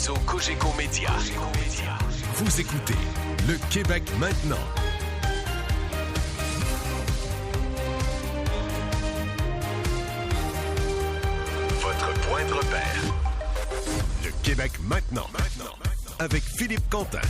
réseau Cogeco Média. Vous écoutez Le Québec maintenant. Votre point de repère. Le Québec maintenant. Avec Philippe Quentin.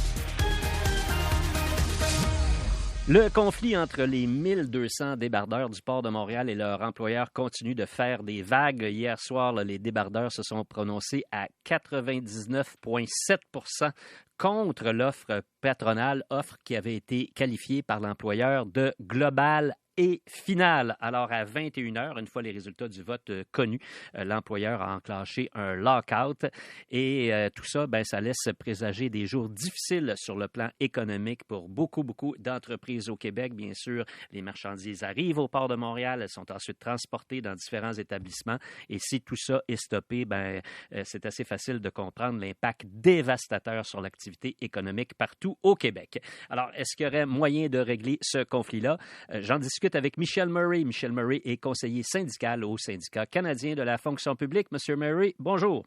Le conflit entre les 1200 débardeurs du port de Montréal et leur employeur continue de faire des vagues. Hier soir, les débardeurs se sont prononcés à 99,7% contre l'offre patronale, offre qui avait été qualifiée par l'employeur de globale et finale. Alors, à 21h, une fois les résultats du vote connus, l'employeur a enclenché un lock-out et tout ça, ça laisse présager des jours difficiles sur le plan économique pour beaucoup d'entreprises au Québec. Bien sûr, les marchandises arrivent au port de Montréal, elles sont ensuite transportées dans différents établissements et si tout ça est stoppé, c'est assez facile de comprendre l'impact dévastateur sur l'activité économique partout au Québec. Alors, est-ce qu'il y aurait moyen de régler ce conflit-là? J'en discute avec Michel Murray. Michel Murray est conseiller syndical au syndicat canadien de la fonction publique. Monsieur Murray, bonjour.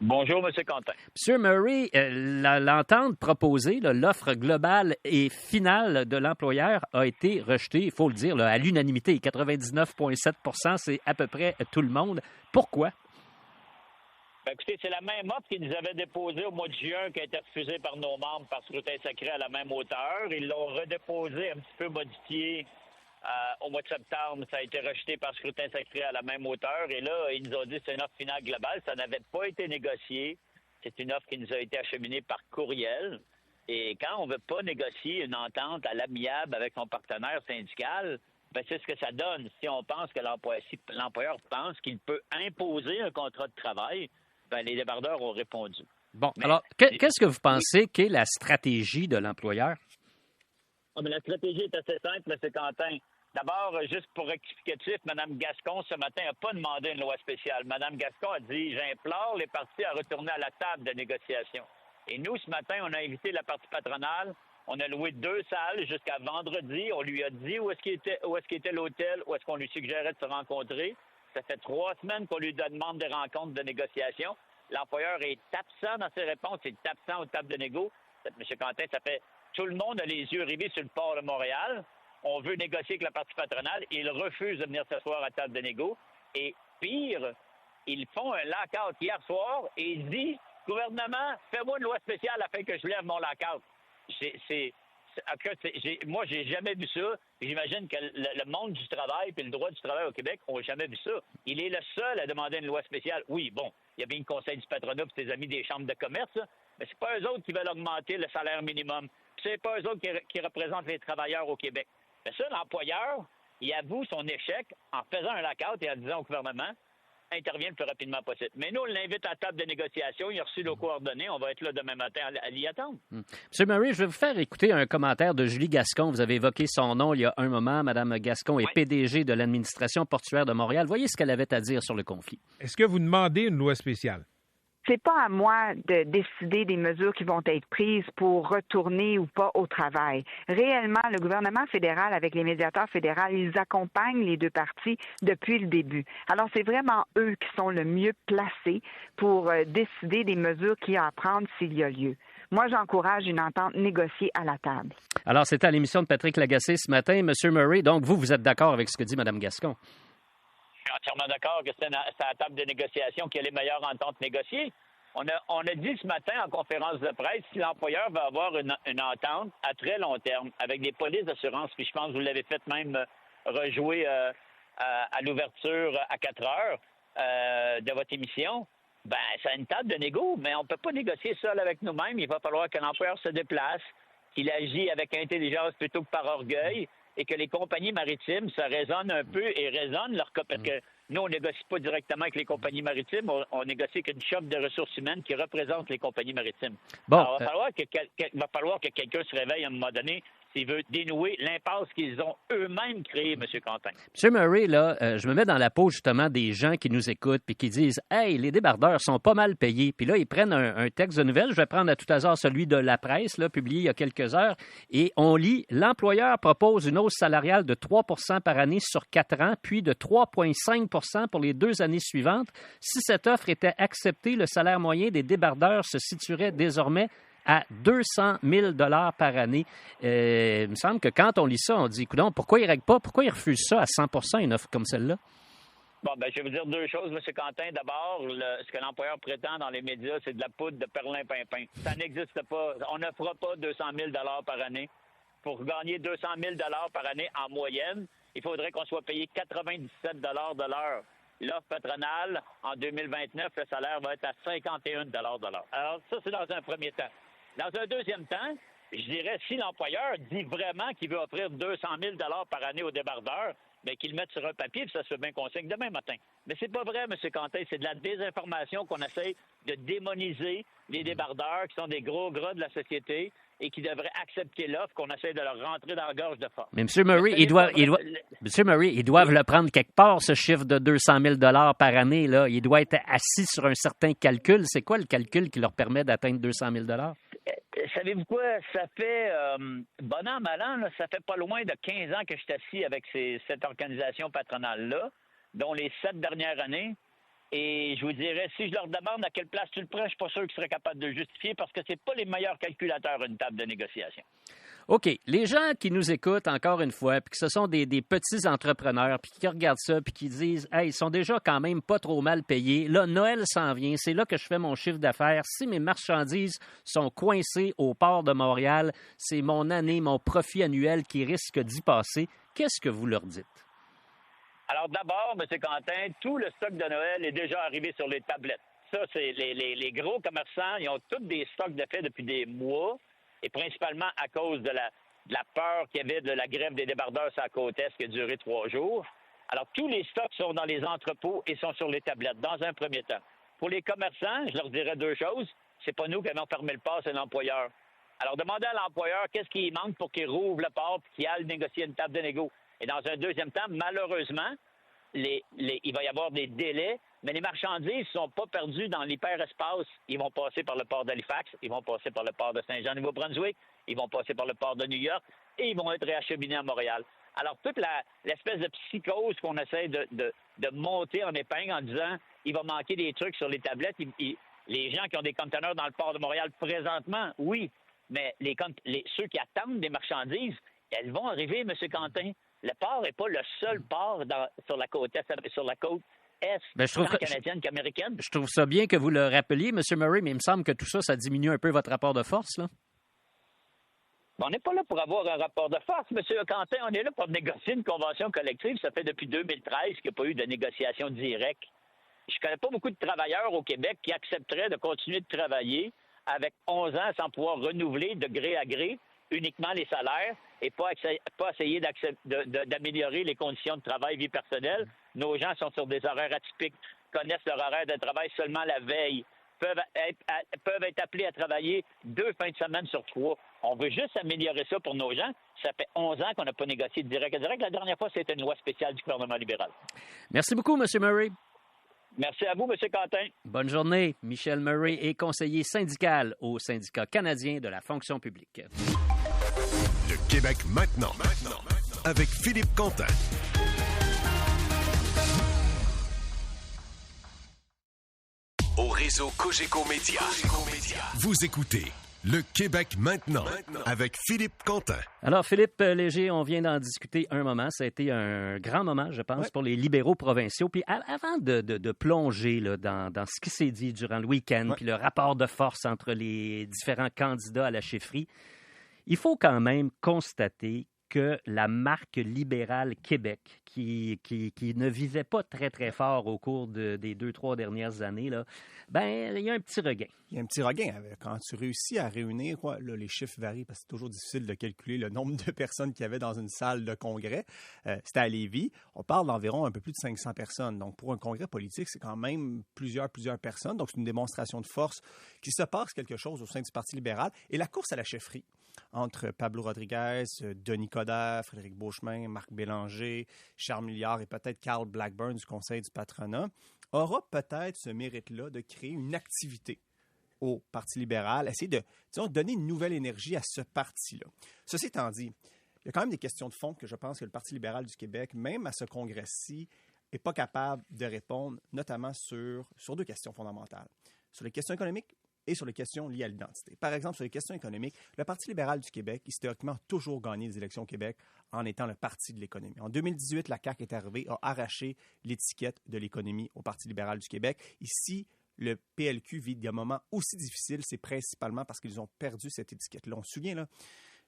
Bonjour, M. Quentin. Monsieur Murray, l'entente proposée, l'offre globale et finale de l'employeur a été rejetée, il faut le dire, à l'unanimité. 99,7%, c'est à peu près tout le monde. Pourquoi? Écoutez, c'est la même offre qu'ils nous avaient déposée au mois de juin qui a été refusée par nos membres par scrutin sacré à la même hauteur. Ils l'ont redéposée un petit peu modifiée au mois de septembre. Ça a été rejeté par scrutin sacré à la même hauteur. Et là, ils nous ont dit que c'est une offre finale globale. Ça n'avait pas été négocié. C'est une offre qui nous a été acheminée par courriel. Et quand on ne veut pas négocier une entente à l'amiable avec son partenaire syndical, c'est ce que ça donne. Si on pense que l'employeur pense qu'il peut imposer un contrat de travail, les débardeurs ont répondu. Bon, alors, qu'est-ce que vous pensez qu'est la stratégie de l'employeur? La stratégie est assez simple, M. Quentin. D'abord, juste pour rectificatif, Mme Gascon, ce matin, n'a pas demandé une loi spéciale. Mme Gascon a dit « J'implore les partis à retourner à la table de négociation ». Et nous, ce matin, on a invité la partie patronale. On a loué 2 salles jusqu'à vendredi. On lui a dit où est-ce qu'il était l'hôtel, où est-ce qu'on lui suggérait de se rencontrer. Ça fait 3 semaines qu'on lui demande des rencontres de négociation. L'employeur est absent dans ses réponses, il est absent aux tables de négo. M. Quentin, ça fait tout le monde a les yeux rivés sur le port de Montréal. On veut négocier avec la partie patronale. Ils refusent de venir s'asseoir à table de négo. Et pire, ils font un lock-out hier soir et ils disent « Gouvernement, fais-moi une loi spéciale afin que je lève mon lock-out ». Moi, j'ai jamais vu ça. J'imagine que le monde du travail et le droit du travail au Québec n'ont jamais vu ça. Il est le seul à demander une loi spéciale. Oui, bon, il y a bien le conseil du patronat et ses amis des chambres de commerce, mais c'est pas eux autres qui veulent augmenter le salaire minimum. C'est pas eux autres qui représentent les travailleurs au Québec. Mais ça, l'employeur, il avoue son échec en faisant un lock-out et en disant au gouvernement intervient le plus rapidement possible. Mais nous, on l'invite à la table de négociation. Il a reçu nos coordonnées. On va être là demain matin à l'y attendre. Monsieur Murray, je vais vous faire écouter un commentaire de Julie Gascon. Vous avez évoqué son nom il y a un moment. Madame Gascon est PDG de l'administration portuaire de Montréal. Voyez ce qu'elle avait à dire sur le conflit. Est-ce que vous demandez une loi spéciale? C'est pas à moi de décider des mesures qui vont être prises pour retourner ou pas au travail. Réellement, le gouvernement fédéral, avec les médiateurs fédéraux, ils accompagnent les 2 parties depuis le début. Alors, c'est vraiment eux qui sont le mieux placés pour décider des mesures qu'il y a à prendre s'il y a lieu. Moi, j'encourage une entente négociée à la table. Alors, c'était à l'émission de Patrick Lagacé ce matin. Monsieur Murray, donc vous êtes d'accord avec ce que dit Mme Gascon? Je suis entièrement d'accord que c'est à la table de négociation qu'il y a les meilleures ententes négociées. On a dit ce matin en conférence de presse si l'employeur va avoir une entente à très long terme avec des polices d'assurance, puis je pense que vous l'avez fait même rejouer à l'ouverture à 4 heures de votre émission, ça a une table de négo, mais on ne peut pas négocier seul avec nous-mêmes. Il va falloir que l'employeur se déplace, qu'il agit avec intelligence plutôt que par orgueil, et que les compagnies maritimes se raisonnent un peu et raisonnent leur cas. Parce que nous, on ne négocie pas directement avec les compagnies maritimes, on négocie avec une chambre de ressources humaines qui représente les compagnies maritimes. Bon, Alors, il va falloir que quelqu'un se réveille à un moment donné s'il veut dénouer l'impasse qu'ils ont eux-mêmes créée, M. Quentin. M. Murray, là, je me mets dans la peau justement des gens qui nous écoutent puis qui disent « Hey, les débardeurs sont pas mal payés. » Puis là, ils prennent un texte de nouvelles. Je vais prendre à tout hasard celui de La Presse, là, publié il y a quelques heures. Et on lit « L'employeur propose une hausse salariale de 3 % par année sur 4 ans, puis de 3,5 % pour les 2 années suivantes. Si cette offre était acceptée, le salaire moyen des débardeurs se situerait désormais à 200 000 $ par année. Il me semble que quand on lit ça, on dit, coudonc, pourquoi ils ne règlent pas? Pourquoi ils refusent ça à 100 % une offre comme celle-là? Bon, ben, je vais vous dire deux choses, M. Quentin. D'abord, ce que l'employeur prétend dans les médias, c'est de la poudre de perlimpinpin. Ça n'existe pas. On ne fera pas 200 000 $ par année. Pour gagner 200 000 $ par année en moyenne, il faudrait qu'on soit payé 97 $ de l'heure. L'offre patronale, en 2029, le salaire va être à 51 $ de l'heure. Alors, ça, c'est dans un premier temps. Dans un deuxième temps, je dirais, si l'employeur dit vraiment qu'il veut offrir 200 000 $ par année aux débardeurs, bien qu'il le mette sur un papier, puis ça se fait bien qu'on signe demain matin. Mais c'est pas vrai, M. Quentin. C'est de la désinformation qu'on essaie de démoniser les débardeurs, qui sont des gros gras de la société et qui devraient accepter l'offre qu'on essaie de leur rentrer dans la gorge de force. Mais M. Murray, ils doivent le prendre quelque part, ce chiffre de 200 000 $ par année. Là. Il doit être assis sur un certain calcul. C'est quoi le calcul qui leur permet d'atteindre 200 000 $? Savez-vous quoi? Ça fait, bon an, mal an, là, ça fait pas loin de 15 ans que je suis assis avec cette organisation patronale-là, dont les 7 dernières années. Et je vous dirais, si je leur demande à quelle place tu le prends, je suis pas sûr qu'ils seraient capables de le justifier parce que c'est pas les meilleurs calculateurs à une table de négociation. OK. Les gens qui nous écoutent, encore une fois, puis que ce sont des petits entrepreneurs, puis qui regardent ça, puis qui disent « Hey, ils sont déjà quand même pas trop mal payés. Là, Noël s'en vient. C'est là que je fais mon chiffre d'affaires. Si mes marchandises sont coincées au port de Montréal, c'est mon année, mon profit annuel qui risque d'y passer. » Qu'est-ce que vous leur dites? Alors d'abord, M. Quentin, tout le stock de Noël est déjà arrivé sur les tablettes. Ça, c'est les gros commerçants, ils ont tous des stocks de fait depuis des mois, et principalement à cause de la peur qu'il y avait de la grève des débardeurs sur la côte est qui a duré 3 jours. Alors, tous les stocks sont dans les entrepôts et sont sur les tablettes, dans un premier temps. Pour les commerçants, je leur dirais 2 choses. C'est pas nous qui avons fermé le port, c'est l'employeur. Alors, demandez à l'employeur qu'est-ce qui manque pour qu'il rouvre le port et qu'il aille négocier une table de négo. Et dans un deuxième temps, malheureusement, il va y avoir des délais, mais les marchandises ne sont pas perdues dans l'hyperespace. Ils vont passer par le port d'Halifax, ils vont passer par le port de Saint-Jean-Nouveau-Brunswick, ils vont passer par le port de New York et ils vont être réacheminés à Montréal. Alors, toute l'espèce de psychose qu'on essaie de monter en épingle en disant il va manquer des trucs sur les tablettes. Les gens qui ont des conteneurs dans le port de Montréal présentement, oui, mais ceux qui attendent des marchandises, elles vont arriver, M. Quentin. Le port n'est pas le seul port sur la côte est, canadienne qu'américaine. Je trouve ça bien que vous le rappeliez, M. Murray, mais il me semble que tout ça, ça diminue un peu votre rapport de force, là. On n'est pas là pour avoir un rapport de force, M. Quentin. On est là pour négocier une convention collective. Ça fait depuis 2013 qu'il n'y a pas eu de négociation directe. Je ne connais pas beaucoup de travailleurs au Québec qui accepteraient de continuer de travailler avec 11 ans sans pouvoir renouveler de gré à gré uniquement les salaires et pas essayer d'améliorer les conditions de travail, vie personnelle. Nos gens sont sur des horaires atypiques, connaissent leur horaire de travail seulement la veille, peuvent être appelés à travailler 2 fins de semaine sur 3. On veut juste améliorer ça pour nos gens. Ça fait 11 ans qu'on n'a pas négocié de direct à direct. La dernière fois, c'était une loi spéciale du gouvernement libéral. Merci beaucoup, M. Murray. Merci à vous, M. Quentin. Bonne journée. Michel Murray est conseiller syndical au Syndicat canadien de la fonction publique. Le Québec maintenant, avec Philippe Quentin. Au réseau Cogeco Média. Vous écoutez Le Québec maintenant, avec Philippe Quentin. Alors, Philippe Léger, on vient d'en discuter un moment. Ça a été un grand moment, je pense, pour les libéraux provinciaux. Puis avant de plonger là, dans ce qui s'est dit durant le week-end, puis le rapport de force entre les différents candidats à la chefferie, il faut quand même constater que la marque libérale Québec, qui ne vivait pas très, très fort au cours des 2-3 dernières années, là, ben, il y a un petit regain. Il y a un petit regain. Quand tu réussis à réunir, là, les chiffres varient parce que c'est toujours difficile de calculer le nombre de personnes qu'il y avait dans une salle de congrès. C'était à Lévis. On parle d'environ un peu plus de 500 personnes. Donc, pour un congrès politique, c'est quand même plusieurs personnes. Donc, c'est une démonstration de force qu'il se passe quelque chose au sein du Parti libéral. Et la course à la chefferie entre Pablo Rodriguez, Denis Coderre, Frédéric Beauchemin, Marc Bélanger, Charles Milliard et peut-être Carl Blackburn du Conseil du patronat aura peut-être ce mérite-là de créer une activité au Parti libéral, essayer de donner une nouvelle énergie à ce parti-là. Ceci étant dit, il y a quand même des questions de fond que je pense que le Parti libéral du Québec, même à ce congrès-ci, n'est pas capable de répondre, notamment sur 2 questions fondamentales. Sur les questions économiques et sur les questions liées à l'identité. Par exemple, sur les questions économiques, le Parti libéral du Québec, historiquement, a toujours gagné les élections au Québec en étant le parti de l'économie. En 2018, la CAQ est arrivée, a arraché l'étiquette de l'économie au Parti libéral du Québec. Ici, le PLQ vit des moments aussi difficiles, c'est principalement parce qu'ils ont perdu cette étiquette-là. On se souvient, là,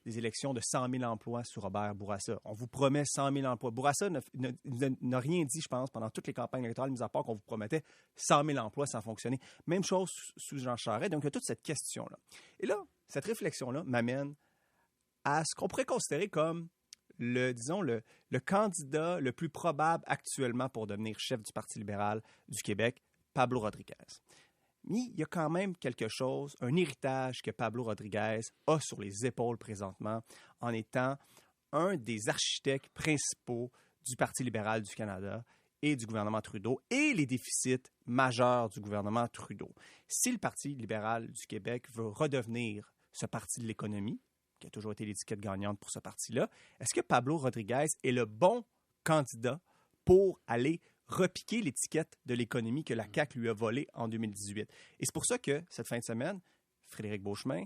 des élections de 100 000 emplois sur Robert Bourassa. On vous promet 100 000 emplois. Bourassa n'a rien dit, je pense, pendant toutes les campagnes électorales, mis à part qu'on vous promettait 100 000 emplois sans fonctionner. Même chose sous Jean Charest. Donc, il y a toute cette question-là. Et là, cette réflexion-là m'amène à ce qu'on pourrait considérer comme le candidat le plus probable actuellement pour devenir chef du Parti libéral du Québec, Pablo Rodriguez. Mais il y a quand même quelque chose, un héritage que Pablo Rodriguez a sur les épaules présentement en étant un des architectes principaux du Parti libéral du Canada et du gouvernement Trudeau et les déficits majeurs du gouvernement Trudeau. Si le Parti libéral du Québec veut redevenir ce parti de l'économie, qui a toujours été l'étiquette gagnante pour ce parti-là, est-ce que Pablo Rodriguez est le bon candidat pour aller repiquer l'étiquette de l'économie que la CAQ lui a volée en 2018. Et c'est pour ça que, cette fin de semaine, Frédéric Beauchemin,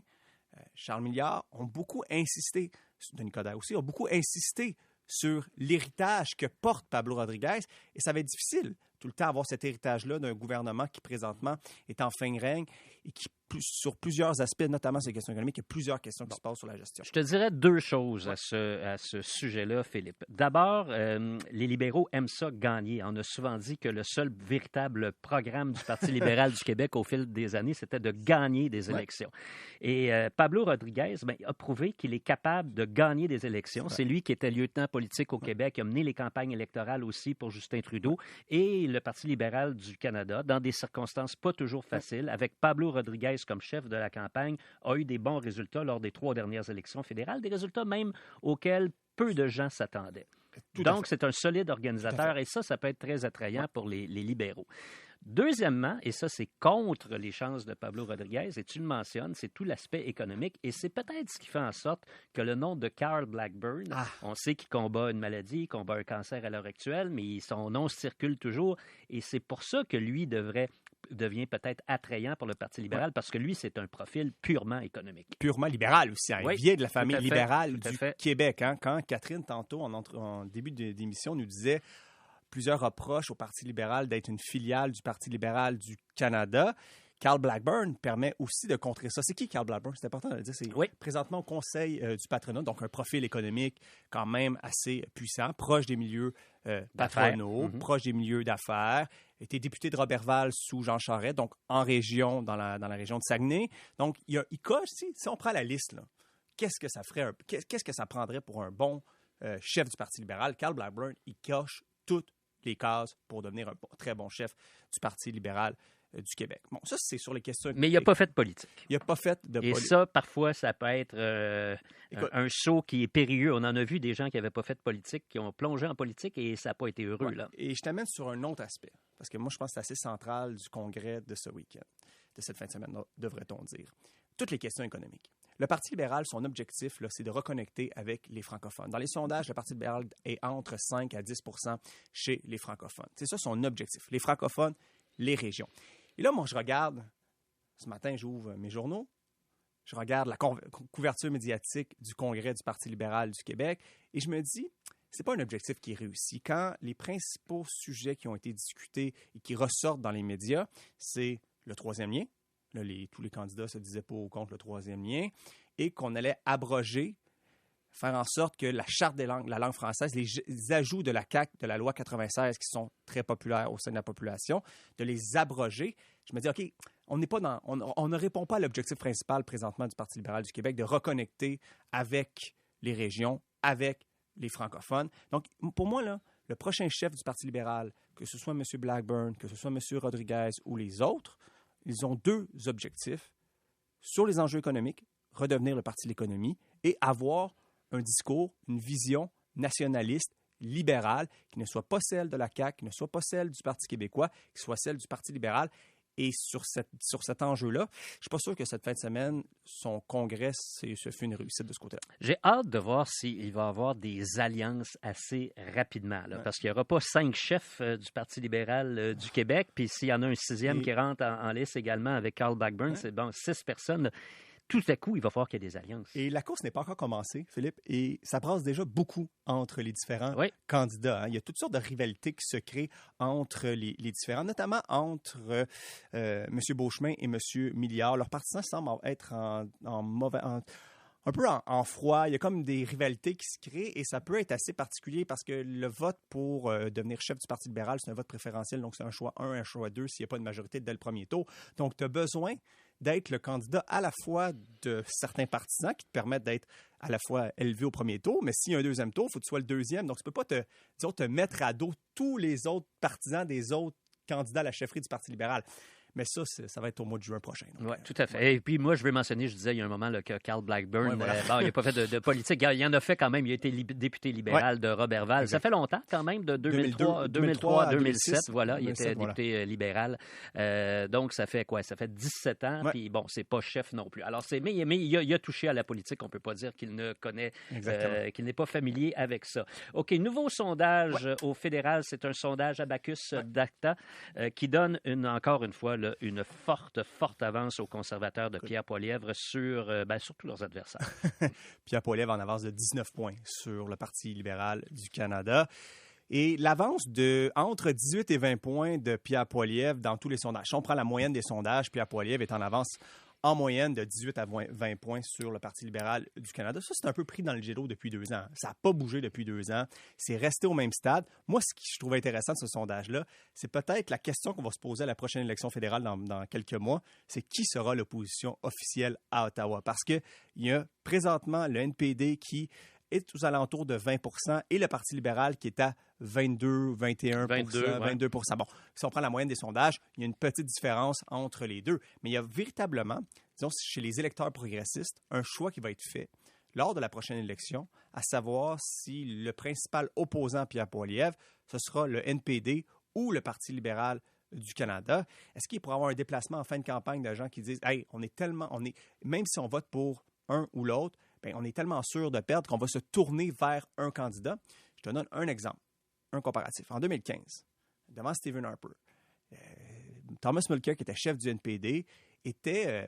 Charles Milliard ont beaucoup insisté, Denis Coderre aussi, ont beaucoup insisté sur l'héritage que porte Pablo Rodriguez. Et ça va être difficile tout le temps avoir cet héritage-là d'un gouvernement qui, présentement, est en fin de règne et qui, sur plusieurs aspects, notamment sur les questions économiques, il y a plusieurs questions qui se passent sur la gestion. Je te dirais 2 choses à ce sujet-là, Philippe. D'abord, les libéraux aiment ça gagner. On a souvent dit que le seul véritable programme du Parti libéral du Québec au fil des années, c'était de gagner des élections. Et Pablo Rodriguez a prouvé qu'il est capable de gagner des élections. C'est lui qui était lieutenant politique au Québec, qui a mené les campagnes électorales aussi pour Justin Trudeau et le Parti libéral du Canada, dans des circonstances pas toujours faciles, avec Pablo Rodriguez comme chef de la campagne, a eu des bons résultats lors des 3 dernières élections fédérales, des résultats même auxquels peu de gens s'attendaient. Donc, c'est un solide organisateur et ça peut être très attrayant pour les libéraux. Deuxièmement, et ça, c'est contre les chances de Pablo Rodriguez, et tu le mentionnes, c'est tout l'aspect économique, et c'est peut-être ce qui fait en sorte que le nom de Carl Blackburn, on sait qu'il combat une maladie, il combat un cancer à l'heure actuelle, mais son nom circule toujours, et c'est pour ça que lui devient peut-être attrayant pour le Parti libéral, parce que lui, c'est un profil purement économique. Purement libéral aussi. Il vient de la famille libérale du Québec. Quand Catherine, tantôt, en début d'émission, nous disait plusieurs reproches au Parti libéral d'être une filiale du Parti libéral du Canada, Carl Blackburn permet aussi de contrer ça. C'est qui Carl Blackburn? C'est important de le dire. C'est présentement au Conseil du patronat, donc un profil économique quand même assez puissant, proche des milieux patronaux, proche des milieux d'affaires. Était député de Robertval sous Jean Charest, donc en région, dans la région de Saguenay. Donc, il coche, si on prend la liste, là, qu'est-ce que ça prendrait pour un bon chef du Parti libéral? Carl Blackburn, il coche toutes les cases pour devenir un très bon chef du Parti libéral du Québec. Bon, ça, c'est sur les questions... Mais il n'a pas fait de politique. Il n'a pas fait de politique. Et ça, parfois, ça peut être un saut qui est périlleux. On en a vu des gens qui n'avaient pas fait de politique, qui ont plongé en politique et ça n'a pas été heureux. Là. Et je t'amène sur un autre aspect, parce que moi, je pense que c'est assez central du congrès de ce week-end, de cette fin de semaine, devrait-on dire. Toutes les questions économiques. Le Parti libéral, son objectif, là, c'est de reconnecter avec les francophones. Dans les sondages, le Parti libéral est entre 5 à 10 % chez les francophones. C'est ça son objectif. Les francophones, les régions. Et là, moi, je regarde, ce matin, j'ouvre mes journaux, je regarde la couverture médiatique du congrès du Parti libéral du Québec et je me dis, c'est pas un objectif qui est réussi. Quand les principaux sujets qui ont été discutés et qui ressortent dans les médias, c'est le 3e lien. Là, tous les candidats se disaient pour ou contre le 3e lien et qu'on allait abroger faire en sorte que la Charte des langues, la langue française, les ajouts de la CAQ, de la loi 96, qui sont très populaires au sein de la population, de les abroger. Je me dis, OK, on ne répond pas à l'objectif principal présentement du Parti libéral du Québec de reconnecter avec les régions, avec les francophones. Donc, pour moi, là, le prochain chef du Parti libéral, que ce soit M. Blackburn, que ce soit M. Rodriguez ou les autres, ils ont 2 objectifs sur les enjeux économiques, redevenir le Parti de l'économie et avoir un discours, une vision nationaliste, libérale, qui ne soit pas celle de la CAQ, qui ne soit pas celle du Parti québécois, qui soit celle du Parti libéral. Et sur cet enjeu-là, je ne suis pas sûr que cette fin de semaine, son congrès, ce fut une réussite de ce côté-là. J'ai hâte de voir s'il va y avoir des alliances assez rapidement, là, parce qu'il n'y aura pas 5 chefs du Parti libéral du Québec, puis s'il y en a un 6e qui rentre en lice également avec Carl Blackburn, c'est 6 personnes. Là. Tout à coup, il va falloir qu'il y ait des alliances. Et la course n'est pas encore commencée, Philippe, et ça brasse déjà beaucoup entre les différents candidats. Hein. Il y a toutes sortes de rivalités qui se créent entre les différents, notamment entre M. Beauchemin et M. Milliard. Leurs partisans semblent être un peu en froid. Il y a comme des rivalités qui se créent et ça peut être assez particulier parce que le vote pour devenir chef du Parti libéral, c'est un vote préférentiel, donc c'est un choix 1, un choix 2 s'il n'y a pas de majorité dès le premier tour. Donc, tu as besoin d'être le candidat à la fois de certains partisans qui te permettent d'être à la fois élevé au premier tour, mais s'il y a un deuxième tour, il faut que tu sois le deuxième. Donc, tu ne peux pas te mettre à dos tous les autres partisans des autres candidats à la chefferie du Parti libéral. Mais ça va être au mois de juin prochain. Oui, tout à fait. Et puis moi, je veux mentionner, je disais il y a un moment là, que Carl Blackburn, il n'a pas fait de politique. Il en a fait quand même. Il a été député libéral de Roberval. Exact. Ça fait longtemps quand même, de 2003 à 2007. Voilà, il était député libéral. Donc, ça fait quoi? Ça fait 17 ans. Puis bon, c'est pas chef non plus. Alors, mais il a touché à la politique. On ne peut pas dire qu'il ne connaît, qu'il n'est pas familier avec ça. OK, nouveau sondage au fédéral. C'est un sondage Abacus d'Acta qui donne encore une fois une forte avance aux conservateurs de Pierre Poilievre sur tous leurs adversaires. Pierre Poilievre en avance de 19 points sur le Parti libéral du Canada. Et l'avance entre 18 et 20 points de Pierre Poilievre dans tous les sondages. Si on prend la moyenne des sondages, Pierre Poilievre est en avance en moyenne de 18 à 20 points sur le Parti libéral du Canada. Ça, c'est un peu pris dans le gelo depuis 2 ans. Ça n'a pas bougé depuis 2 ans. C'est resté au même stade. Moi, ce que je trouve intéressant de ce sondage-là, c'est peut-être la question qu'on va se poser à la prochaine élection fédérale dans quelques mois, c'est qui sera l'opposition officielle à Ottawa? Parce qu'il y a présentement le NPD qui est aux alentours de 20 % et le Parti libéral qui est à 22, 21 22 Bon, si on prend la moyenne des sondages, il y a une petite différence entre les deux. Mais il y a véritablement, disons, chez les électeurs progressistes, un choix qui va être fait lors de la prochaine élection, à savoir si le principal opposant à Pierre Poilievre, ce sera le NPD ou le Parti libéral du Canada. Est-ce qu'il pourrait y avoir un déplacement en fin de campagne de gens qui disent « Hey, même si on vote pour un ou l'autre, on est tellement sûr de perdre qu'on va se tourner vers un candidat. » Je te donne un exemple, un comparatif. En 2015, devant Stephen Harper, Thomas Mulcair, qui était chef du NPD, était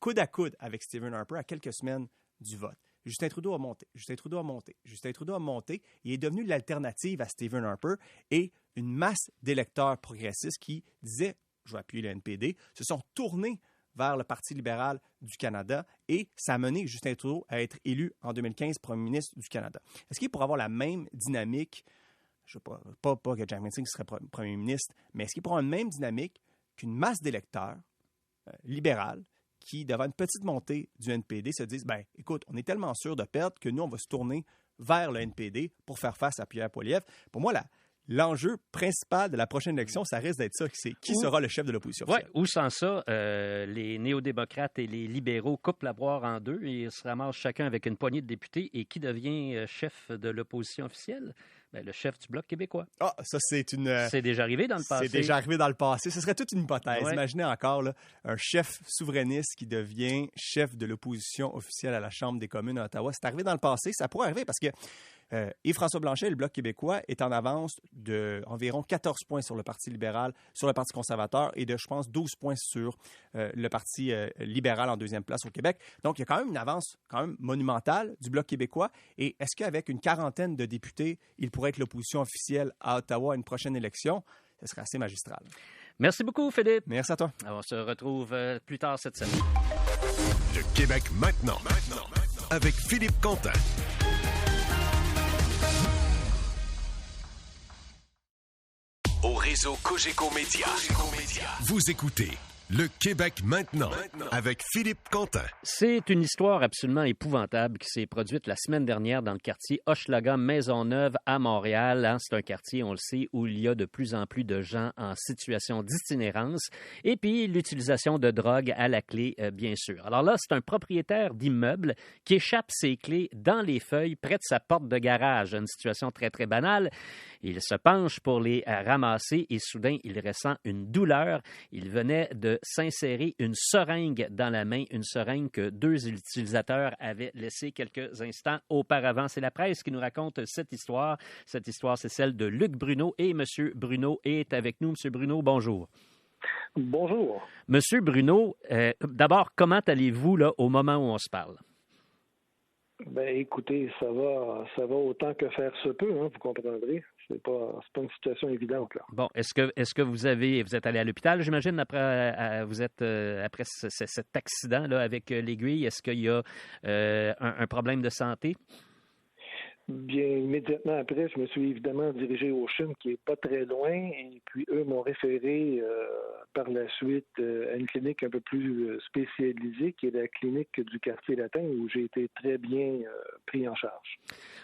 coude à coude avec Stephen Harper à quelques semaines du vote. Justin Trudeau a monté. Il est devenu l'alternative à Stephen Harper et une masse d'électeurs progressistes qui disaient « Je vais appuyer le NPD », se sont tournés vers le Parti libéral du Canada et ça a mené Justin Trudeau à être élu en 2015 premier ministre du Canada. Est-ce qu'il pourrait avoir la même dynamique, je ne sais pas que Jack Metzing serait premier ministre, mais est-ce qu'il pourrait avoir la même dynamique qu'une masse d'électeurs libérales qui, devant une petite montée du NPD, se disent « écoute, on est tellement sûr de perdre que nous, on va se tourner vers le NPD pour faire face à Pierre Poilievre. » Pour moi, l'enjeu principal de la prochaine élection, ça risque d'être ça, c'est qui sera le chef de l'opposition officielle. Oui, ou sans ça, les néo-démocrates et les libéraux coupent la poire en deux et se ramassent chacun avec une poignée de députés. Et qui devient chef de l'opposition officielle? Le chef du Bloc québécois. Ah, ça, c'est déjà arrivé dans le passé. C'est déjà arrivé dans le passé. Ce serait toute une hypothèse. Ouais. Imaginez encore là, un chef souverainiste qui devient chef de l'opposition officielle à la Chambre des communes à Ottawa. C'est arrivé dans le passé. Ça pourrait arriver parce que Yves-François Blanchet, le Bloc québécois, est en avance d'environ 14 points sur le Parti libéral, sur le Parti conservateur et de, je pense, 12 points sur le Parti libéral en deuxième place au Québec. Donc, il y a quand même une avance monumentale du Bloc québécois. Et est-ce qu'avec une quarantaine de députés, il pourrait être l'opposition officielle à Ottawa à une prochaine élection? Ce serait assez magistral. Merci beaucoup, Philippe. Merci à toi. Alors, on se retrouve plus tard cette semaine. Le Québec maintenant. Avec Philippe Quentin. réseau Cogeco Média. Vous écoutez Le Québec maintenant avec Philippe Quentin. C'est une histoire absolument épouvantable qui s'est produite la semaine dernière dans le quartier Hochelaga-Maisonneuve à Montréal. C'est un quartier, on le sait, où il y a de plus en plus de gens en situation d'itinérance et puis l'utilisation de drogue à la clé, bien sûr. Alors là, c'est un propriétaire d'immeuble qui échappe ses clés dans les feuilles près de sa porte de garage. Une situation très, très banale. Il se penche pour les ramasser et soudain, il ressent une douleur. Il venait de s'insérer une seringue dans la main, une seringue que 2 utilisateurs avaient laissée quelques instants auparavant. C'est la presse qui nous raconte cette histoire. Cette histoire, c'est celle de Luc Bruno et M. Bruno est avec nous. M. Bruno, bonjour. Bonjour. Monsieur Bruno, d'abord, comment allez-vous là, au moment où on se parle? Ben, écoutez, ça va autant que faire se peut, hein, vous comprendrez. C'est pas une situation évidente, là. Bon, est-ce que vous êtes allé à l'hôpital, j'imagine, après cet accident là avec l'aiguille? Est-ce qu'il y a un problème de santé? Bien, immédiatement après, je me suis évidemment dirigé au CHUM, qui est pas très loin, et puis eux m'ont référé par la suite à une clinique un peu plus spécialisée, qui est la clinique du quartier latin, où j'ai été très bien pris en charge.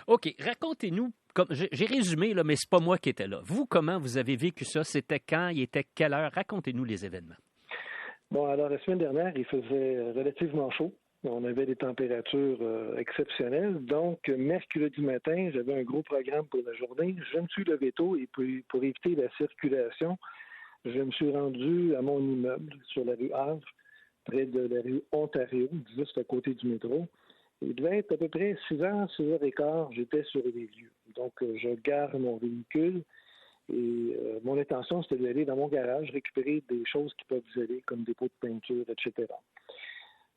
OK. Racontez-nous, j'ai résumé, là, mais c'est pas moi qui étais là. Vous, comment vous avez vécu ça? C'était quand? Il était quelle heure? Racontez-nous les événements. Bon, alors, la semaine dernière, il faisait relativement chaud. On avait des températures exceptionnelles. Donc, mercredi matin, j'avais un gros programme pour la journée. Je me suis levé tôt et puis, pour éviter la circulation, je me suis rendu à mon immeuble sur la rue Havre, près de la rue Ontario, juste à côté du métro. Il devait être à peu près 6h, 6h15, j'étais sur les lieux. Donc, je gare mon véhicule et mon intention, c'était d'aller dans mon garage récupérer des choses qui peuvent vous aider, comme des pots de peinture, etc.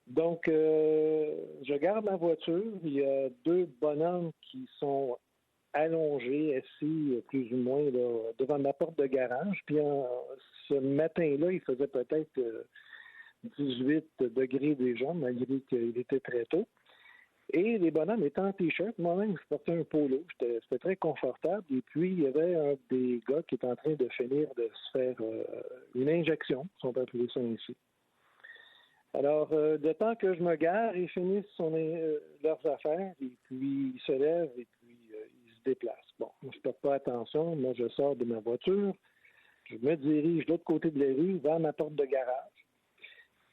Donc, je garde ma voiture. Il y a 2 bonhommes qui sont allongés, assis plus ou moins là, devant ma porte de garage. Puis ce matin-là, il faisait peut-être 18 degrés déjà, malgré qu'il était très tôt. Et les bonhommes étaient en t-shirt. Moi-même, je portais un polo. C'était très confortable. Et puis, il y avait un des gars qui était en train de finir de se faire une injection, si on peut appeler ça ainsi. Alors, de temps que je me gare, ils finissent leurs affaires, et puis ils se lèvent, et puis ils se déplacent. Bon, je ne porte pas attention. Moi, je sors de ma voiture. Je me dirige de l'autre côté de la rue, vers ma porte de garage.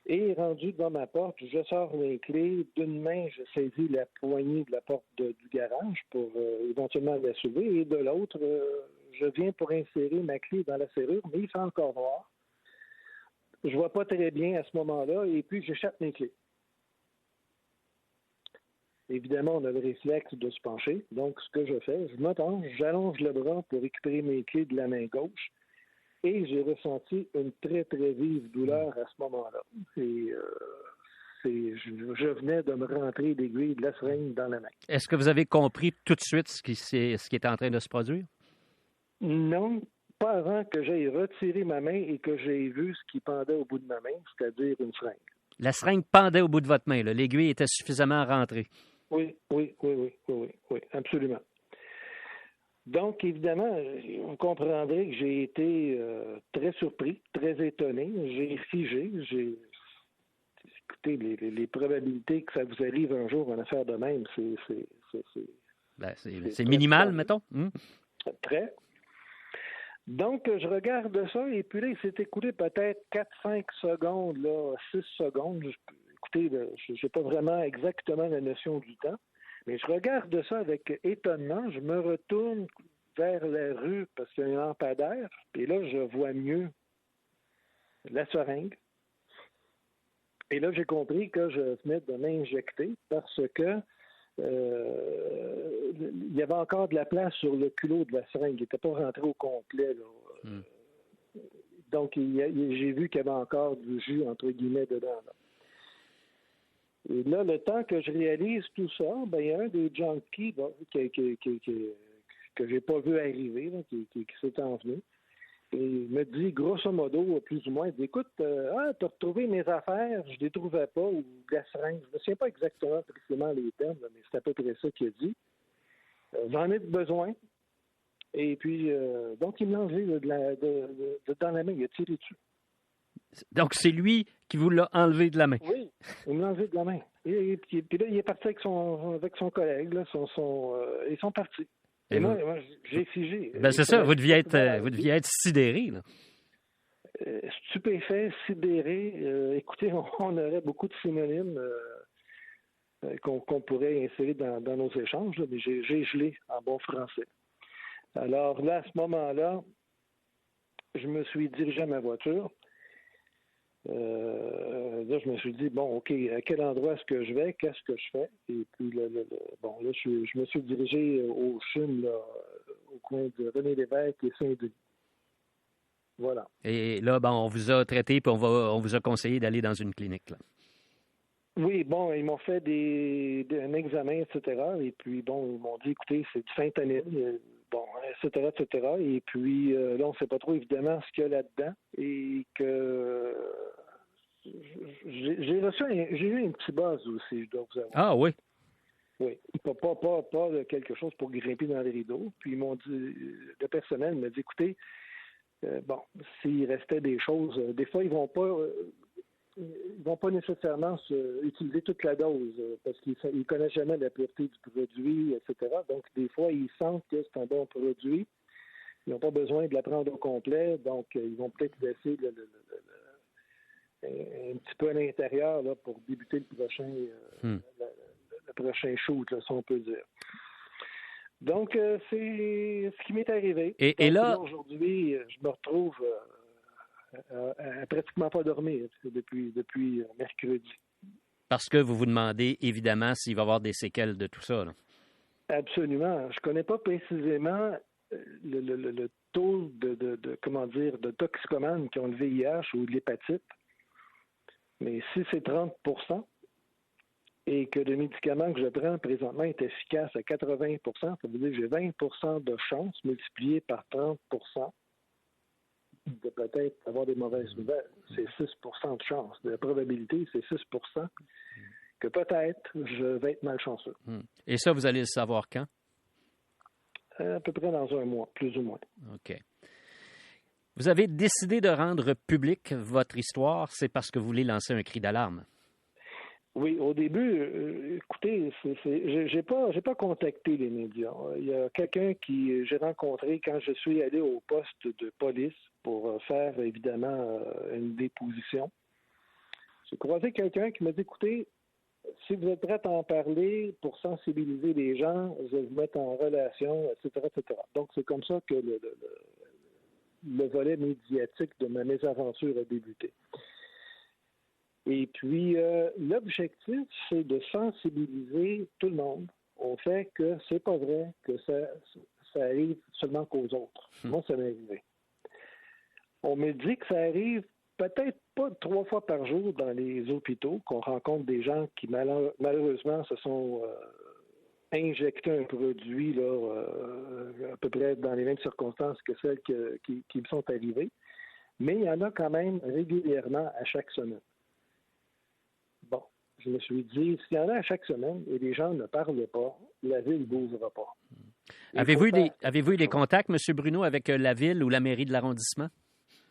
Et rendu devant ma porte, je sors les clés. D'une main, je saisis la poignée de la porte du garage pour éventuellement la soulever. Et de l'autre, je viens pour insérer ma clé dans la serrure, mais il fait encore noir. Je vois pas très bien à ce moment-là, et puis j'échappe mes clés. Évidemment, on a le réflexe de se pencher. Donc, ce que je fais, je me penche, j'allonge le bras pour récupérer mes clés de la main gauche, et j'ai ressenti une très, très vive douleur à ce moment-là. Et je venais de me rentrer l'aiguille de la seringue dans la main. Est-ce que vous avez compris tout de suite ce qui était en train de se produire? Non. Pas avant que j'aie retiré ma main et que j'aie vu ce qui pendait au bout de ma main, c'est-à-dire une seringue. La seringue pendait au bout de votre main, là. L'aiguille était suffisamment rentrée. Oui, absolument. Donc, évidemment, vous comprendrez que j'ai été très surpris, très étonné. J'ai figé. Écoutez, les probabilités que ça vous arrive un jour, une affaire de même, c'est minimal, mettons. Très. Donc, je regarde ça, et puis là, il s'est écoulé peut-être 4-5 secondes, là, 6 secondes. Écoutez, je n'ai pas vraiment exactement la notion du temps, mais je regarde ça avec étonnement. Je me retourne vers la rue parce qu'il y a un lampadaire, et là, je vois mieux la seringue. Et là, j'ai compris que je venais de m'injecter parce que il y avait encore de la place sur le culot de la seringue. Il n'était pas rentré au complet, là. Donc, j'ai vu qu'il y avait encore du jus, entre guillemets, dedans, là. Et là, le temps que je réalise tout ça, ben, il y a un des junkies que j'ai pas vu arriver, là, qui s'est envenu. Et il me dit, grosso modo, plus ou moins, il dit, écoute, t'as retrouvé mes affaires, je les trouvais pas, ou la seringue. Je ne me souviens pas exactement précisément les termes, mais c'est à peu près ça qu'il a dit. J'en ai besoin. Et puis, donc, il me l'a enlevé dans la main. Il a tiré dessus. Donc, c'est lui qui vous l'a enlevé de la main. Oui, il me l'a enlevé de la main. Et puis là, il est parti avec son collègue. Là, ils sont partis. Et moi, j'ai figé. Ben, c'est ça, vous deviez être sidéré, là. Stupéfait, sidéré. Écoutez, on aurait beaucoup de synonymes qu'on pourrait insérer dans nos échanges, là, mais j'ai gelé en bon français. Alors là, à ce moment-là, je me suis dirigé à ma voiture. Là, je me suis dit, bon, OK, à quel endroit est-ce que je vais? Qu'est-ce que je fais? Et puis, là, je me suis dirigé au CHUM, là, au coin de René Lévesque et Saint-Denis. Voilà. Et là, on vous a traité puis on vous a conseillé d'aller dans une clinique, là. Oui, bon, ils m'ont fait un examen, etc. Et puis, bon, ils m'ont dit, écoutez, c'est du fentanyl, bon, etc., etc. Et puis, là, on ne sait pas trop, évidemment, ce qu'il y a là-dedans. Et que j'ai eu un petit buzz aussi, je dois vous avouer. Ah oui? Oui, pas quelque chose pour grimper dans les rideaux. Puis, ils m'ont dit, le personnel m'a dit, écoutez, bon, s'il restait des choses, des fois, ils vont pas nécessairement utiliser toute la dose parce qu'ils ne connaissent jamais la pureté du produit, etc. Donc, des fois, ils sentent que c'est un bon produit. Ils n'ont pas besoin de la prendre au complet. Donc, ils vont peut-être laisser un petit peu à l'intérieur là, pour débuter le prochain shoot, là, si on peut dire. Donc, c'est ce qui m'est arrivé. Et là, aujourd'hui, je me retrouve à pratiquement pas dormir depuis mercredi. Parce que vous vous demandez, évidemment, s'il va y avoir des séquelles de tout ça, là. Absolument. Je connais pas précisément le taux de toxicomanes qui ont le VIH ou de l'hépatite, mais si c'est 30%, et que le médicament que je prends présentement est efficace à 80%, ça veut dire que j'ai 20% de chance multiplié par 30% de peut-être avoir des mauvaises nouvelles. C'est 6% de chance. La probabilité, c'est 6% que peut-être je vais être malchanceux. Et ça, vous allez le savoir quand? À peu près dans un mois, plus ou moins. OK. Vous avez décidé de rendre publique votre histoire, c'est parce que vous voulez lancer un cri d'alarme. Oui, au début, écoutez, j'ai pas contacté les médias. Il y a quelqu'un qui j'ai rencontré quand je suis allé au poste de police pour faire, évidemment, une déposition. J'ai croisé quelqu'un qui m'a dit, écoutez, si vous êtes prêt à en parler pour sensibiliser les gens, je vais vous mettre en relation, etc., etc. Donc, c'est comme ça que le volet médiatique de ma mésaventure a débuté. Et puis, l'objectif, c'est de sensibiliser tout le monde au fait que c'est pas vrai que ça arrive seulement qu'aux autres. Moi, ça m'est arrivé. On me dit que ça arrive peut-être pas 3 fois par jour dans les hôpitaux, qu'on rencontre des gens qui, malheureusement, se sont injectés un produit là, à peu près dans les mêmes circonstances que celles qui me sont arrivées. Mais il y en a quand même régulièrement à chaque semaine. Bon, je me suis dit, s'il y en a à chaque semaine et les gens ne parlent pas, la ville ne bougera pas. Avez-vous eu des contacts, M. Bruno, avec la ville ou la mairie de l'arrondissement?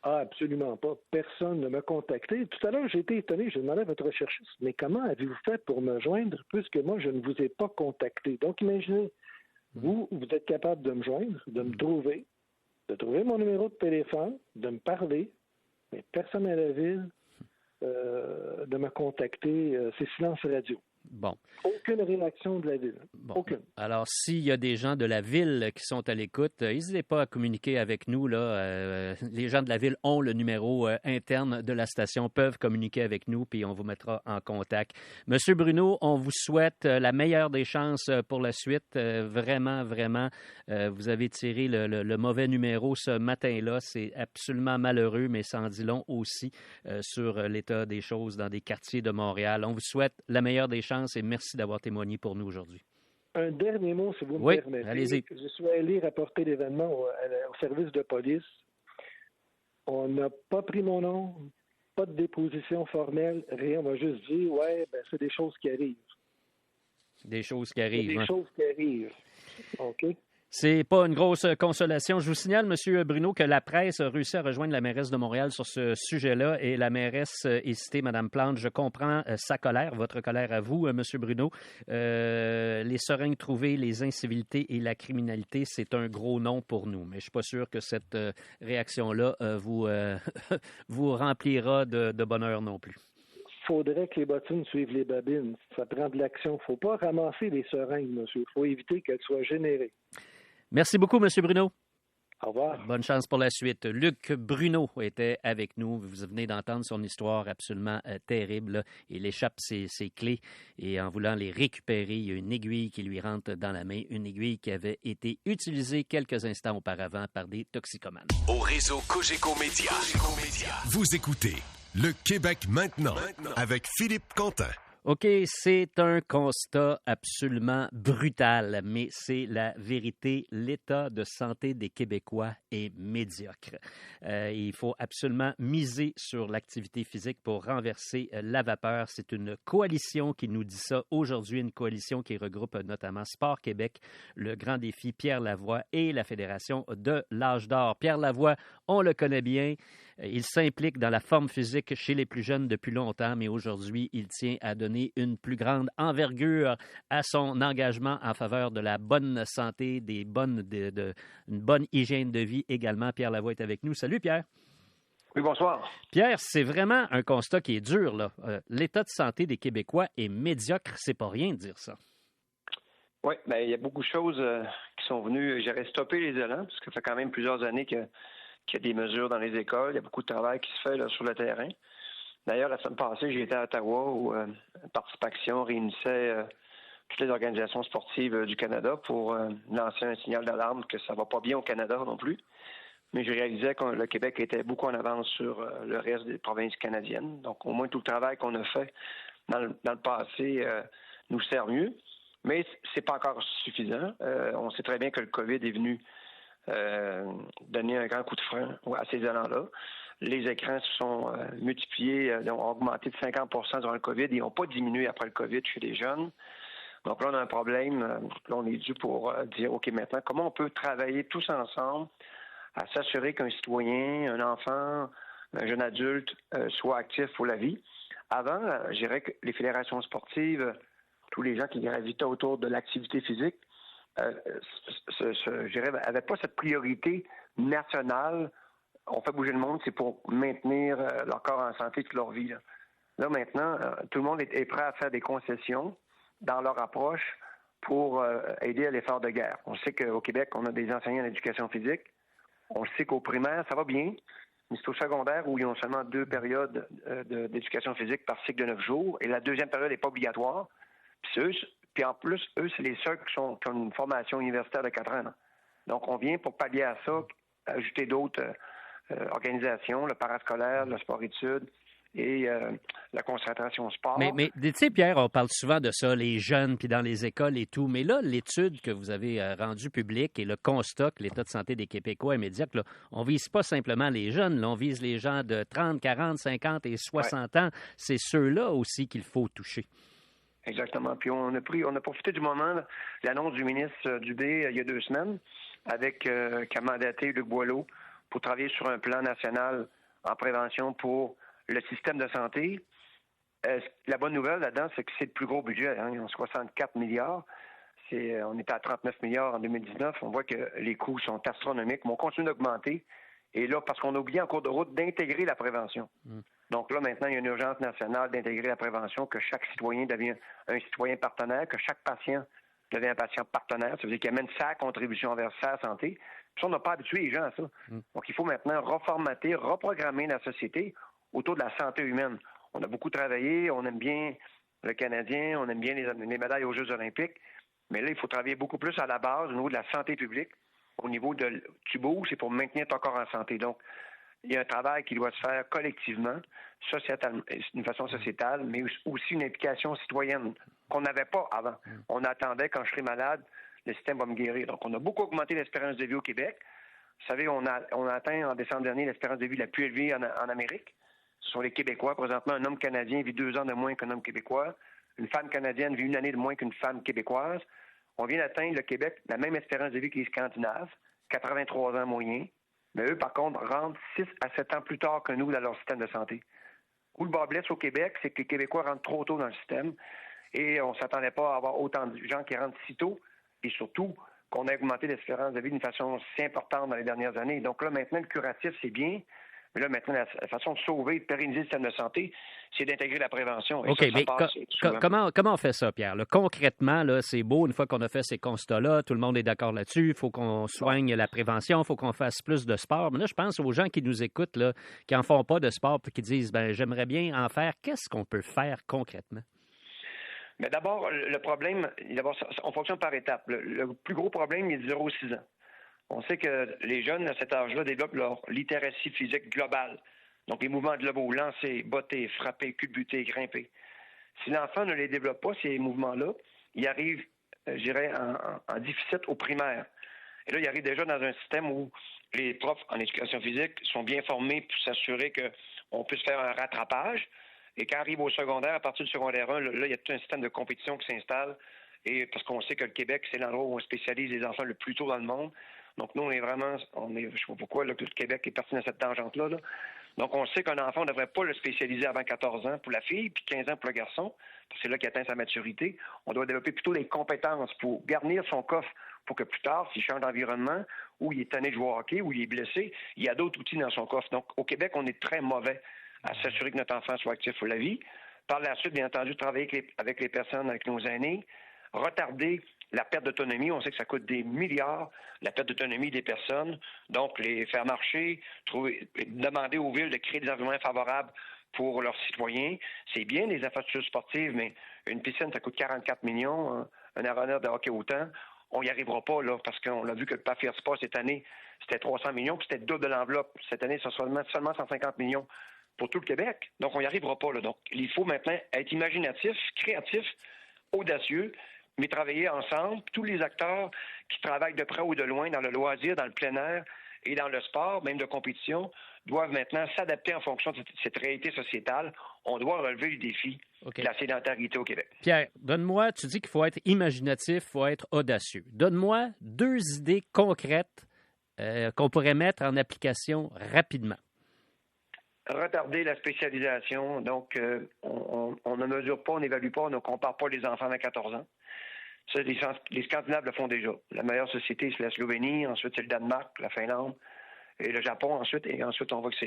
Ah, absolument pas. Personne ne m'a contacté. Tout à l'heure, j'ai été étonné. J'ai demandé à votre recherchiste, mais comment avez-vous fait pour me joindre puisque moi, je ne vous ai pas contacté? Donc, imaginez, vous êtes capable de me joindre, de me trouver, de trouver mon numéro de téléphone, de me parler, mais personne à la ville de me contacter. C'est silence radio. Bon. Aucune réaction de la ville. Bon. Aucune. Alors, s'il y a des gens de la ville qui sont à l'écoute, n'hésitez pas à communiquer avec nous. Là. Les gens de la ville ont le numéro interne de la station, peuvent communiquer avec nous, puis on vous mettra en contact. Monsieur Bruno, on vous souhaite la meilleure des chances pour la suite. Vraiment, vraiment, vous avez tiré le mauvais numéro ce matin-là. C'est absolument malheureux, mais ça en dit long aussi sur l'état des choses dans des quartiers de Montréal. On vous souhaite la meilleure des chances et merci d'avoir témoigné pour nous aujourd'hui. Un dernier mot, si vous me permettez. Allez-y. Je suis allé rapporter l'événement au service de police. On n'a pas pris mon nom, pas de déposition formelle, rien. On m'a juste dit, c'est des choses qui arrivent. Des choses qui arrivent. Des choses qui arrivent. OK? C'est pas une grosse consolation. Je vous signale, M. Bruno, que la presse a réussi à rejoindre la mairesse de Montréal sur ce sujet-là et la mairesse est citée, Mme Plante. Je comprends sa colère, votre colère à vous, M. Bruno. Les seringues trouvées, les incivilités et la criminalité, c'est un gros nom pour nous. Mais je ne suis pas sûr que cette réaction-là vous remplira de bonheur non plus. Faudrait que les bottines suivent les babines. Ça prend de l'action. Il ne faut pas ramasser les seringues, monsieur. Il faut éviter qu'elles soient générées. Merci beaucoup, M. Bruno. Au revoir. Bonne chance pour la suite. Luc Bruno était avec nous. Vous venez d'entendre son histoire absolument terrible. Là. Il échappe ses clés et en voulant les récupérer, il y a une aiguille qui lui rentre dans la main, une aiguille qui avait été utilisée quelques instants auparavant par des toxicomanes. Au réseau Cogeco Média, vous écoutez Le Québec maintenant avec Philippe Quentin. OK, c'est un constat absolument brutal, mais c'est la vérité. L'état de santé des Québécois est médiocre. Il faut absolument miser sur l'activité physique pour renverser la vapeur. C'est une coalition qui nous dit ça aujourd'hui, une coalition qui regroupe notamment Sport Québec, le Grand Défi Pierre Lavoie et la Fédération de l'Âge d'Or. Pierre Lavoie, on le connaît bien. Il s'implique dans la forme physique chez les plus jeunes depuis longtemps, mais aujourd'hui, il tient à donner une plus grande envergure à son engagement en faveur de la bonne santé, une bonne hygiène de vie également. Pierre Lavoie est avec nous. Salut, Pierre. Oui, bonsoir. Pierre, c'est vraiment un constat qui est dur, là. L'état de santé des Québécois est médiocre. C'est pas rien de dire ça. Oui, bien, il y a beaucoup de choses qui sont venues, j'irais stopper les élans, parce que ça fait quand même plusieurs années qu'il y a des mesures dans les écoles. Il y a beaucoup de travail qui se fait là, sur le terrain. D'ailleurs, la semaine passée, j'ai été à Ottawa où Participation réunissait toutes les organisations sportives du Canada pour lancer un signal d'alarme que ça va pas bien au Canada non plus. Mais je réalisais que le Québec était beaucoup en avance sur le reste des provinces canadiennes. Donc, au moins, tout le travail qu'on a fait dans le passé nous sert mieux. Mais c'est pas encore suffisant. On sait très bien que le COVID est venu donner un grand coup de frein à ces élans-là. Les écrans se sont multipliés, ont augmenté de 50% durant le COVID. Ils n'ont pas diminué après le COVID chez les jeunes. Donc là, on a un problème. Là, on est dû pour dire, OK, maintenant, comment on peut travailler tous ensemble à s'assurer qu'un citoyen, un enfant, un jeune adulte soit actif pour la vie. Avant, je dirais que les fédérations sportives, tous les gens qui gravitaient autour de l'activité physique, je dirais, n'avaient pas cette priorité nationale. On fait bouger le monde, c'est pour maintenir leur corps en santé toute leur vie. Là maintenant, tout le monde est prêt à faire des concessions dans leur approche pour aider à l'effort de guerre. On sait qu'au Québec, on a des enseignants d'éducation physique. On sait qu'au primaire, ça va bien, mais c'est au secondaire où ils ont seulement 2 périodes d'éducation physique par cycle de 9 jours, et la deuxième période n'est pas obligatoire. Puis en plus, eux, c'est les seuls qui ont une formation universitaire de 4 ans. Là. Donc, on vient pour pallier à ça, ajouter d'autres organisations, le parascolaire, le sport-études et la concentration sport. Mais tu sais, Pierre, on parle souvent de ça, les jeunes, puis dans les écoles et tout. Mais là, l'étude que vous avez rendue publique et le constat que l'état de santé des Québécois est médiocre, là, on ne vise pas simplement les jeunes, là, on vise les gens de 30, 40, 50 et 60 ans. C'est ceux-là aussi qu'il faut toucher. Exactement. Puis on a profité du moment, là, l'annonce du ministre Dubé il y a 2 semaines, qui a mandaté Luc Boileau pour travailler sur un plan national en prévention pour le système de santé. La bonne nouvelle là-dedans, c'est que c'est le plus gros budget. Hein. Ils ont 64 milliards. On était à 39 milliards en 2019. On voit que les coûts sont astronomiques, mais on continue d'augmenter. Et là, parce qu'on a oublié en cours de route d'intégrer la prévention. Donc là, maintenant, il y a une urgence nationale d'intégrer la prévention, que chaque citoyen devient un citoyen partenaire, que chaque patient devient un patient partenaire. Ça veut dire qu'il amène sa contribution envers sa santé. Puis ça, on n'a pas habitué les gens à ça. Donc, il faut maintenant reformater, reprogrammer la société autour de la santé humaine. On a beaucoup travaillé, on aime bien le Canadien, on aime bien les médailles aux Jeux olympiques, mais là, il faut travailler beaucoup plus à la base au niveau de la santé publique, au niveau de tu bouges, c'est pour maintenir ton corps en santé. Donc, il y a un travail qui doit se faire collectivement, d'une façon sociétale, mais aussi une implication citoyenne qu'on n'avait pas avant. On attendait, quand je serai malade, le système va me guérir. Donc, on a beaucoup augmenté l'espérance de vie au Québec. Vous savez, on a atteint en décembre dernier l'espérance de vie la plus élevée en Amérique. Ce sont les Québécois. Présentement, un homme canadien vit 2 ans de moins qu'un homme québécois. Une femme canadienne vit 1 année de moins qu'une femme québécoise. on vient d'atteindre, le Québec, la même espérance de vie que les Scandinaves, 83 ans moyen. Mais eux, par contre, rentrent 6 à 7 ans plus tard que nous dans leur système de santé. Où le bas blesse au Québec, c'est que les Québécois rentrent trop tôt dans le système et on ne s'attendait pas à avoir autant de gens qui rentrent si tôt et surtout qu'on a augmenté l'espérance de vie d'une façon si importante dans les dernières années. Donc là, maintenant, le curatif, c'est bien. Mais là, maintenant, la façon de sauver, de pérenniser le système de santé, c'est d'intégrer la prévention. Et OK, ça mais passe comment on fait ça, Pierre? Là, concrètement, là, c'est beau, une fois qu'on a fait ces constats-là, tout le monde est d'accord là-dessus, il faut qu'on soigne la prévention, il faut qu'on fasse plus de sport. Mais là, je pense aux gens qui nous écoutent, là, qui n'en font pas de sport, puis qui disent, j'aimerais bien en faire. Qu'est-ce qu'on peut faire concrètement? Mais d'abord, le problème, on fonctionne par étapes. Le plus gros problème, il est de 0 à 6 ans. On sait que les jeunes, à cet âge-là, développent leur littératie physique globale. Donc, les mouvements globaux, lancer, botter, frapper, culbuter, grimper. Si l'enfant ne les développe pas, ces mouvements-là, il arrive, je dirais, en déficit au primaire. Et là, il arrive déjà dans un système où les profs en éducation physique sont bien formés pour s'assurer qu'on puisse faire un rattrapage. Et quand arrive au secondaire, à partir du secondaire 1, là, il y a tout un système de compétition qui s'installe. Et parce qu'on sait que le Québec, c'est l'endroit où on spécialise les enfants le plus tôt dans le monde. Donc, nous, je ne sais pas pourquoi là, que le Québec est parti dans cette tangente-là. Là. Donc, on sait qu'un enfant, on ne devrait pas le spécialiser avant 14 ans pour la fille, puis 15 ans pour le garçon, parce que c'est là qu'il atteint sa maturité. On doit développer plutôt les compétences pour garnir son coffre pour que plus tard, s'il change d'environnement, ou il est tanné de jouer au hockey, ou il est blessé, il y a d'autres outils dans son coffre. Donc, au Québec, on est très mauvais à s'assurer que notre enfant soit actif pour la vie. Par la suite, bien entendu, travailler avec les personnes, avec nos aînés, retarder la perte d'autonomie. On sait que ça coûte des milliards, la perte d'autonomie des personnes. Donc, les faire marcher, demander aux villes de créer des environnements favorables pour leurs citoyens. C'est bien, les infrastructures sportives, mais une piscine, ça coûte 44 millions, un aréna de hockey autant. On n'y arrivera pas, là, parce qu'on a vu que le PAF Sport, cette année, c'était 300 millions, puis c'était double de l'enveloppe. Cette année, c'est seulement 150 millions pour tout le Québec. Donc, on n'y arrivera pas, là. Donc, il faut maintenant être imaginatif, créatif, audacieux, mais travailler ensemble. Tous les acteurs qui travaillent de près ou de loin dans le loisir, dans le plein air et dans le sport, même de compétition, doivent maintenant s'adapter en fonction de cette réalité sociétale. On doit relever le défi de la sédentarité au Québec. Pierre, donne-moi, tu dis qu'il faut être imaginatif, il faut être audacieux. Donne-moi 2 idées concrètes qu'on pourrait mettre en application rapidement. Retarder la spécialisation. Donc, on ne mesure pas, on n'évalue pas, on ne compare pas les enfants à 14 ans. Ça, les Scandinaves le font déjà. La meilleure société, c'est la Slovénie. Ensuite, c'est le Danemark, la Finlande et le Japon ensuite. Et ensuite, on voit que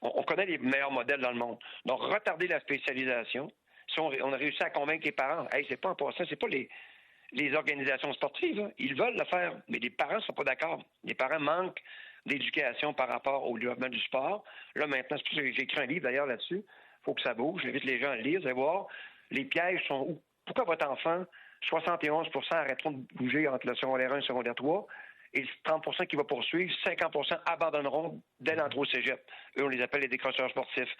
on connaît les meilleurs modèles dans le monde. Donc, retarder la spécialisation. Si on a réussi à convaincre les parents, c'est pas en passant, c'est pas les organisations sportives. Hein. Ils veulent le faire, mais les parents ne sont pas d'accord. Les parents manquent d'éducation par rapport au développement du sport. Là, maintenant, c'est pour ça que j'ai écrit un livre d'ailleurs là-dessus. Il faut que ça bouge. J'invite les gens à le lire. Vous allez voir, les pièges sont où? Pourquoi votre enfant, 71 arrêteront de bouger entre le secondaire 1 et le secondaire 3, et 30 qui va poursuivre, 50 abandonneront dès l'entrée au cégep. Eux, on les appelle les décrocheurs sportifs.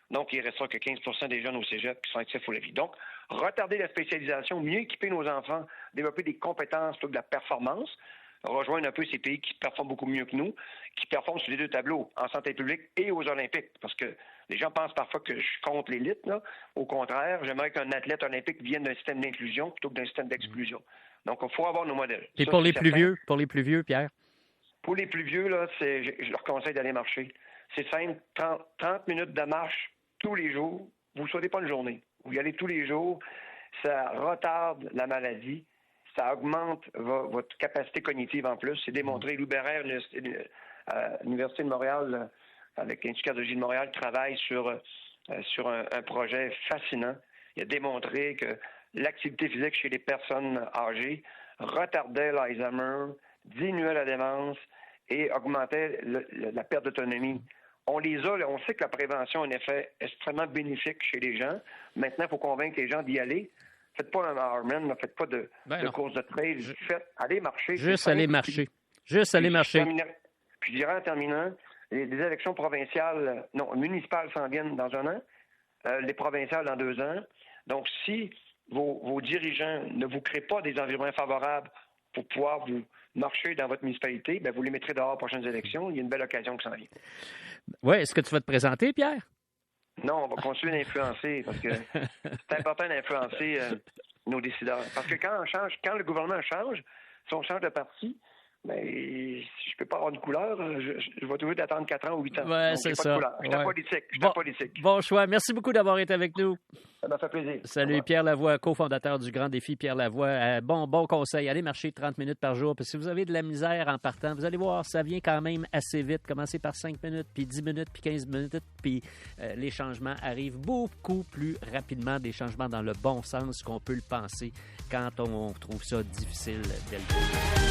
Donc, il ne restera que 15 des jeunes au cégep qui sont actifs pour la vie. Donc, retarder la spécialisation, mieux équiper nos enfants, développer des compétences plutôt que de la performance, rejoindre un peu ces pays qui performent beaucoup mieux que nous, qui performent sur les 2 tableaux, en santé publique et aux Olympiques. Parce que les gens pensent parfois que je suis contre l'élite, là. Au contraire, j'aimerais qu'un athlète olympique vienne d'un système d'inclusion plutôt que d'un système d'exclusion. Donc, il faut avoir nos modèles. Et pour les plus vieux, Pierre? Pour les plus vieux, là, je leur conseille d'aller marcher. C'est simple, 30 minutes de marche tous les jours. Vous ne sautez pas une journée. Vous y allez tous les jours. Ça retarde la maladie. Ça augmente votre capacité cognitive en plus. C'est démontré. Lou Bérère, à l'Université de Montréal, avec l'Institut cardiologie de Montréal, travaille sur un projet fascinant. Il a démontré que l'activité physique chez les personnes âgées retardait l'Alzheimer, diminuait la démence et augmentait la perte d'autonomie. On sait que la prévention a un effet extrêmement bénéfique chez les gens. Maintenant, il faut convaincre les gens d'y aller. Faites pas un Ironman, ne faites pas de course de trail. Allez marcher. Juste aller marcher. Juste aller marcher. Puis je dirais en terminant, les élections municipales s'en viennent dans 1 an, les provinciales dans 2 ans. Donc, si vos dirigeants ne vous créent pas des environnements favorables pour pouvoir vous marcher dans votre municipalité, vous les mettrez dehors aux prochaines élections. Il y a une belle occasion qui s'en vient. Oui, est-ce que tu vas te présenter, Pierre? Non, on va continuer d'influencer parce que c'est important d'influencer nos décideurs. Parce que quand le gouvernement change, si on change de parti, ben, je peux pas avoir de couleur. Je vais toujours attendre 4 ans ou 8 ans. Ouais, donc, c'est pas ça. de couleur. Je suis politique. Bon choix. Merci beaucoup d'avoir été avec nous. Ça m'a fait plaisir. Salut, Pierre Lavoie, cofondateur du Grand Défi. Pierre Lavoie, bon conseil. Allez marcher 30 minutes par jour. Puis si vous avez de la misère en partant, vous allez voir, ça vient quand même assez vite. Commencez par 5 minutes, puis 10 minutes, puis 15 minutes. Puis les changements arrivent beaucoup plus rapidement. Des changements dans le bon sens qu'on peut le penser quand on trouve ça difficile dès le début.